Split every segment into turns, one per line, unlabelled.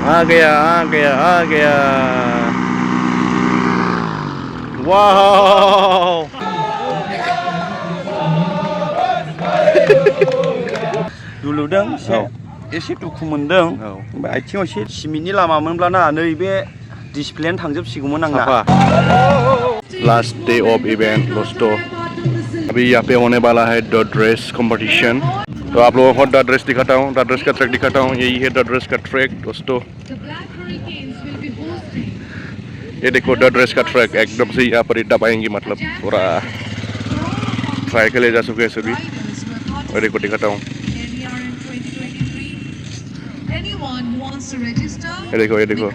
आ गया आ गया आ गया वाव
दुलुदों एसे दुखु मोनदों आथिङाव एसे सिमेन्टनि लामा मोनब्लाना नैबे डिसप्लेयानो थांजोबसिगौमोन आंना
लास्ट डे ऑफ इवेंट दोस्तों अभी यहाँ पे होने वाला है द ड्रेस कंपटीशन तो आप लोगों को द ड्रेस दिखाता हूँ द ड्रेस का ट्रैक दिखाता हूँ यही है द ड्रेस का ट्रैक दोस्तों ये देखो द ड्रेस का ट्रैक एकदम से यहाँ पर दबाएंगे मतलब पूरा ट्राई के लिए जा चुके हैं सभी और देखो दिखाता हूँ ये देखो ये देखो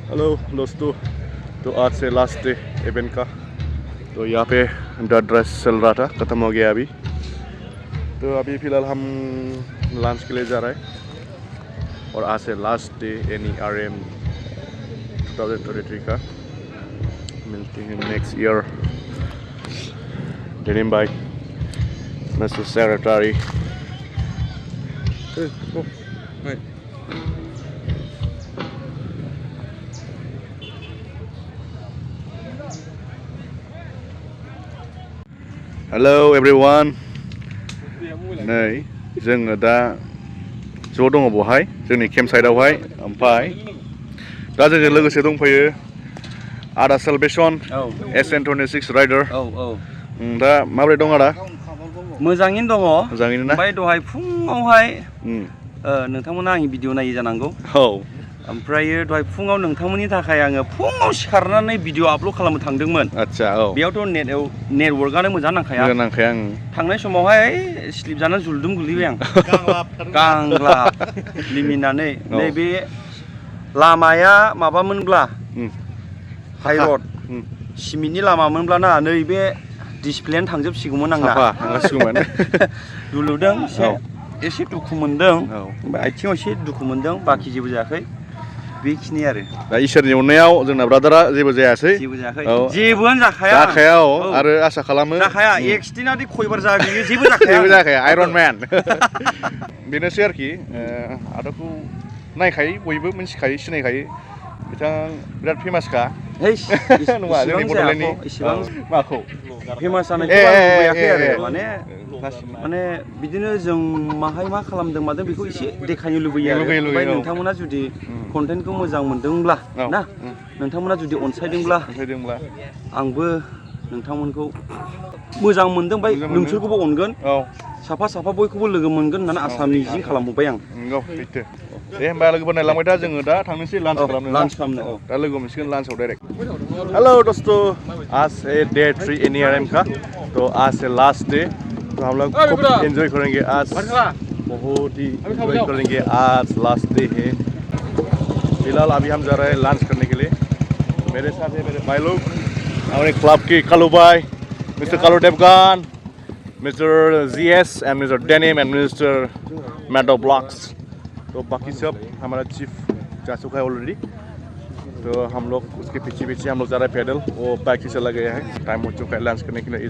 हेलो दोस्तों तो आज से लास्ट डे इवेंट का तो यहाँ पे द ड्रेस चल रहा था ख़त्म हो गया अभी तो अभी फ़िलहाल हम लंच के लिए जा रहे हैं और आज से लास्ट डे NERM 2023 का मिलते हैं next year denim by mister secretary hello everyone नै जोङो दा ज' दङ बहाय जोंनि केम्प साइडआवहाय ओमफ्राय दा जोंजों लोगोसे दंफैयो आदा सेलब्रेशन SN26 राइडार दा माबोरै दं आदा
मोजाङैनो दङ
मोजाङैनो ना
ओमफ्राय दहाय फुङावहाय नोंथांमोना आंनि भिडिअ नायो जानांगौ
औ
ओमफ्राय दहाय फुङाव नोंथांमोननि थाखाय आङो फुङाव सिखारनानै भिडिअ आपल'ड खालामनो थांदोंमोन
आदसा औ
बेयावथ' नेटवर्कआनो मोजां नांखाया थांनाय समावहाय स्लिप जानानै जुलदुम गोलैबाय आं गांग्लाब लिमिनानै नैबे लामाया माबामोनब्ला हाइरड सिमेन्टनि लामामोनब्लाना नैबे डिसप्लेयानो थांजोबसिगौमोन आंना दुलुदों एसे दुखु मोनदों आथिङाव एसे दुखु मोनदों बाखि जेबो जायाखै बेखिनि आरो
दा इसोरनि अननायाव जोंना ब्रादारा जेबो जायासै
जेबोआनो जाखाया
आरो आसा खालामो
जाखाया एक्सिडेन्टआ खयबार जागोन जेबो जाखाया
आयरन मैन बेनोसै आरोखि आदाखौ नायखायो बयबो मिथिखायो सिनायखायो बिथां बिराद फेमासखा नङा जोंनि बड'लेण्डनि माखौ
फेमास जानायखौ आं लुबैयाखै आरो माने बिदिनो जों माहाय मा खालामदों मादों बेखौ एसे देखायनो लुबैयो आरो ओमफ्राय नोंथांमोना जुदि कन्टेन्टखौ मोजां मोनदोंब्ला ना नोंथांमोना जुदि अनसायदोंब्ला आंबो नोंथांमोनखौ मोजां मोनदों ओमफ्राय नोंसोरखौबो अनगोन साफा साफा बयखौबो लोगो मोनगोन होननानै आसा मिजिं खालामबाय आं
दे होमबा लोगोफोर नायलांबाय दा जोङो दा थांनोसै लान्च खालामनो दा लोगो मोनसिगोन लान्चआव डाइरेक्ट हेलो दोस्तों आज है डे 3 NERM का तो आज से लास्ट डे तो हम लोग खूब एंजॉय करेंगे आज, बहुत ही एंजॉय करेंगे आज, लास्ट डे है। फिलहाल अभी हम जा रहे हैं लंच करने के लिए। मेरे साथ है मेरे भाई लोग, हमारे क्लब के कालू भाई, mister Kalu Devgan, mister GS and mister Denim and mister Meadow Blocks. तो बाकी सब हमारा चीफ जा चुका है ऑलरेडी। तो हम लोग उसके पीछे पीछे हम लोग जा रहे हैं पैदल, वो बाइक से चला गया है, टाइम हो चुका है लंच करने के लिए।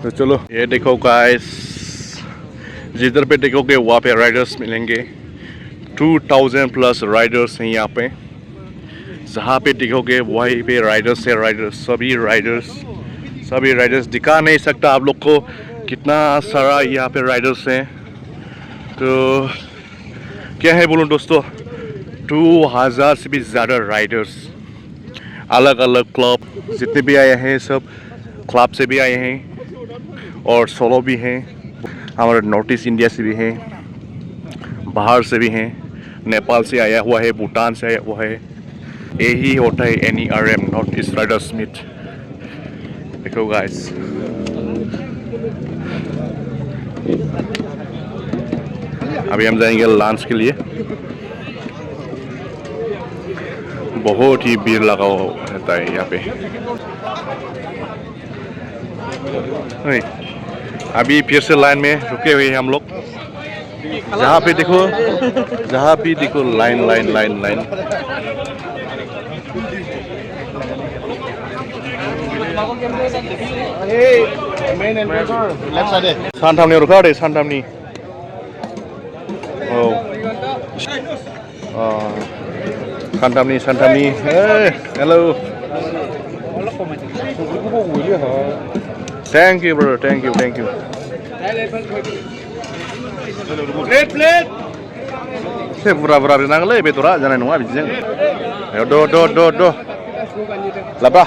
तो चलो ये देखो गाइस, जिधर पे देखोगे वहाँ पे राइडर्स मिलेंगे, 2000 प्लस राइडर्स हैं यहाँ पे। जहाँ पे देखोगे वहीं पे राइडर्स है, राइडर्स सभी राइडर्स दिखा नहीं सकता आप लोग को कितना सारा यहाँ पे राइडर्स हैं। तो क्या है बोलूँ दोस्तों, 2000 से भी ज़्यादा राइडर्स, अलग अलग क्लब जितने भी आए हैं सब क्लब से भी आए हैं और सोलो भी हैं, हमारे नॉर्थ ईस्ट इंडिया से भी हैं, बाहर से भी हैं, नेपाल से आया हुआ है, भूटान से आया हुआ है। यही होता है NERM, north east riders meet. देखो गाइस, अभी हम जाएंगे लंच के लिए। बहुत ही भीड़ लगा हुआ रहता है यहाँ पे। अभी फिर से लाइन में रुके हुए हैं हम लोग। जहाँ पे देखो लाइन लाइन लाइन लाइन। सानथामनि रुका दे, सानथामनि। सानथामनि hello, thank you brother, thank you से बुरा नांगोलै बेदरा जानाय नङा बिदिजों। द लाबा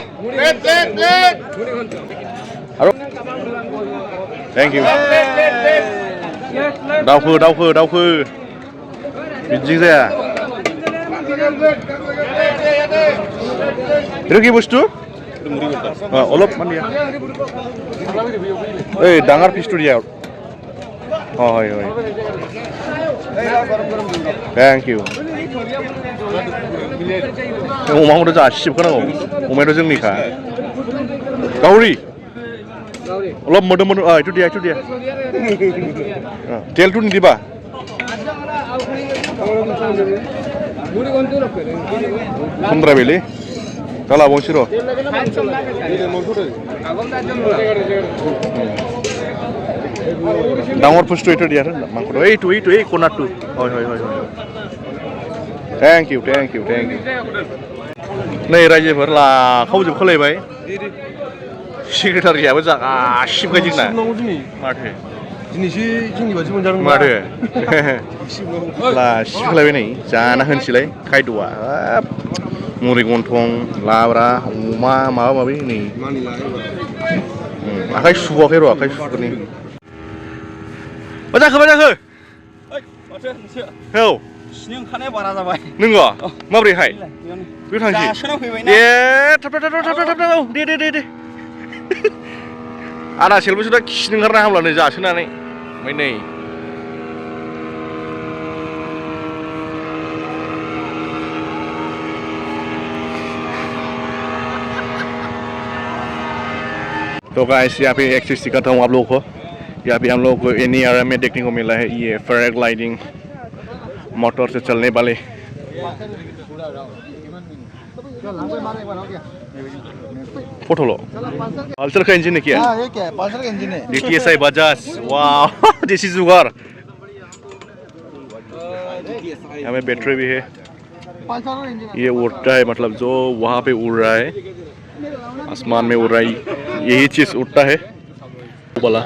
आरो थैंक यू। दावखो बिदिजों जाया। itu ki bostu? Olop man dia. Dangar pistu dia. Oh, hoi. Thank you. Umah udah jasib kan kau? Umah udah jeng nikah. Gauri. Olop modo. Itu dia. Tel tu ni ba? Kundra beli, salah bonsiro. Dangor pustu itu dia, mangkoro. Itu, konat tu. Hoi. Thank you. Nih raja berlah, kau jauh kelai bay. Sekretari ya, betul. Asib kaji na. Mate. Jinisi baca menjarang. Mate. Lah, sekali ini, jangan hensilai, kai dua. Muri gontong, labra, uma, mau ini. Akai suka kero, akai suka ni. Baca ke? Heo.
Siang kanai bara zabai.
Nenggo, mau beri hai. Beri tangsi. Tap. Di. Anak selbu sudah kisah karena hamlan ni jasa nani, mana? तो guys यहाँ पे एक चीज़ दिखाता हूँ आप लोगों को। यहाँ पे हम लोग को NERM में देखने को मिला है ये पैराग्लाइडिंग, मोटर से चलने वाले। फोटो लो। पल्सर का इंजन है क्या?
हाँ, ये क्या है? पल्सर का इंजन है।
DTSI बजाज, वाह, देसी जुगाड़। यहाँ में बैटरी भी है। ये उड़ता है, मतलब जो वहाँ पे उड़ रहा है, आसमान में उड़ रहा है, यही चीज़ उड़ता है। बोला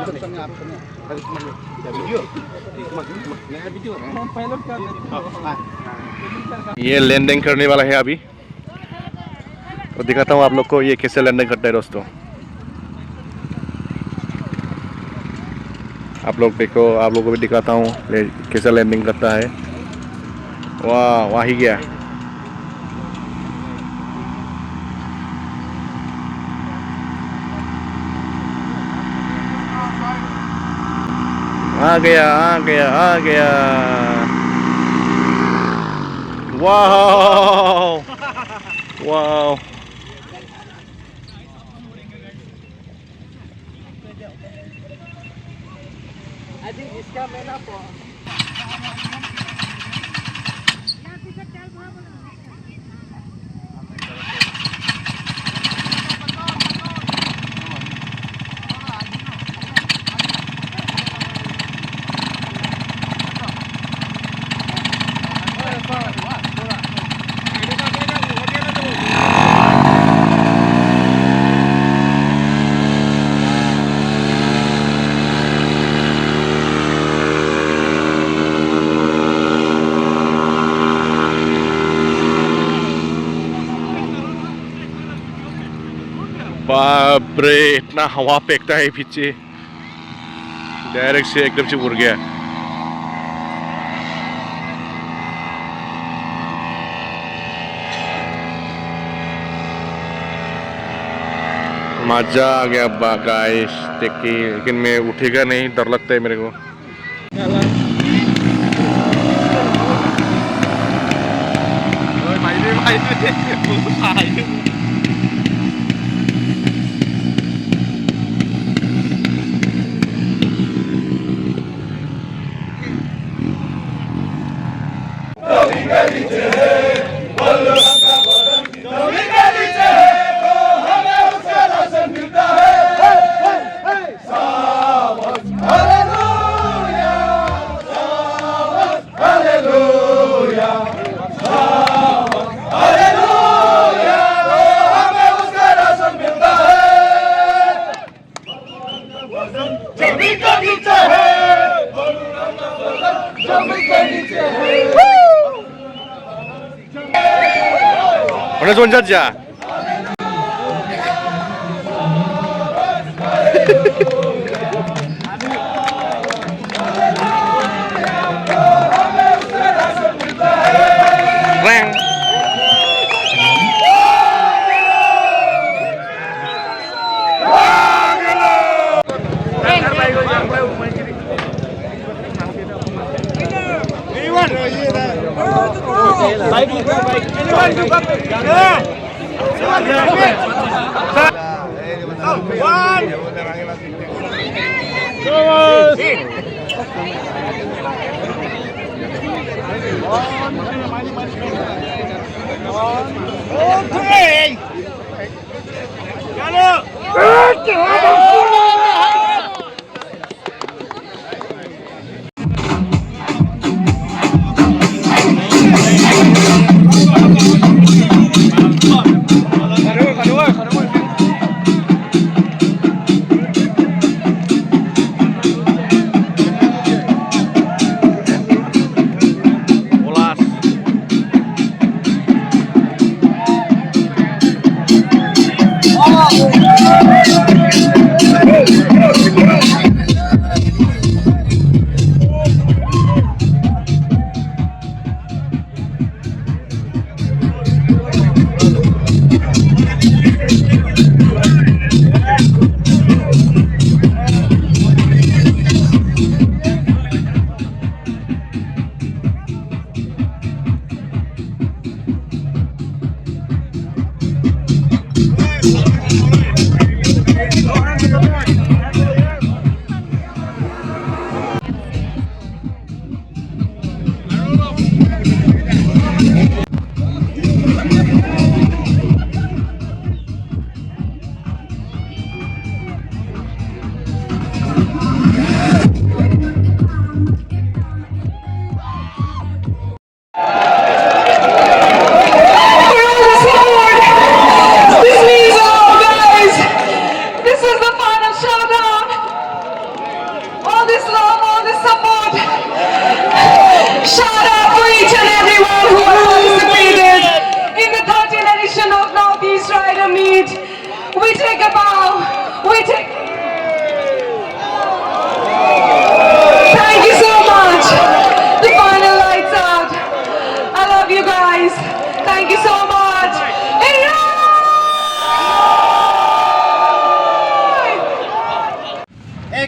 ये लैंडिंग करने वाला है अभी, तो दिखाता हूँ आप लोग को ये कैसे लैंडिंग करता है दोस्तों। आप लोग देखो, आप लोगों को भी दिखाता हूँ कैसे लैंडिंग करता है। वाह, वहाँ ही गया। आ गया आ गया आ गया वाह वाह
I think इसका मेरा
बाप रे इतना हवा फेंकता है पीछे डायरेक्ट से एकदम से उड़ गया मजा आ गया गाइस देख के लेकिन मैं उठेगा नहीं डर लगता है मेरे को 오늘 손잡자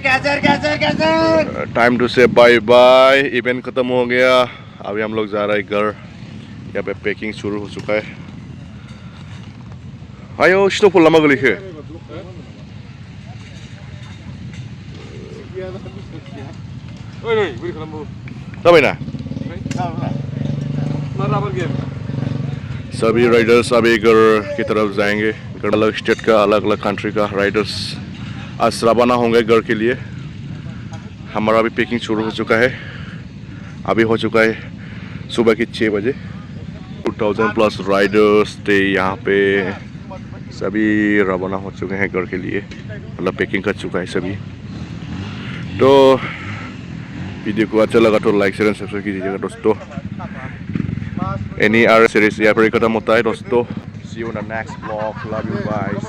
Gazer, gazer, gazer.
Time to say bye bye. Event खत्म हो गया, अभी हम लोग जा रहे हैं घर। यहाँ पे पैकिंग शुरू हो चुका है। आयो स्टोव लमा गोलिखे तब ना सभी राइडर्स अभी घर की तरफ जाएंगे। अलग स्टेट का, अलग अलग कंट्री का राइडर्स आज रवाना होंगे घर के लिए। हमारा अभी पैकिंग शुरू हो चुका है। अभी हो चुका है सुबह के 6 बजे। 2000 प्लस राइडर्स थे यहाँ पे। सभी रवाना हो चुके हैं घर के लिए, मतलब पैकिंग कर चुका है सभी। तो वीडियो को अच्छा लगा तो लाइक शेयर एंड सब्सक्राइब कीजिएगा दोस्तों। NERM सीरीज यहाँ पर खत्म होता है दोस्तों। See you in the next vlog. Love you guys.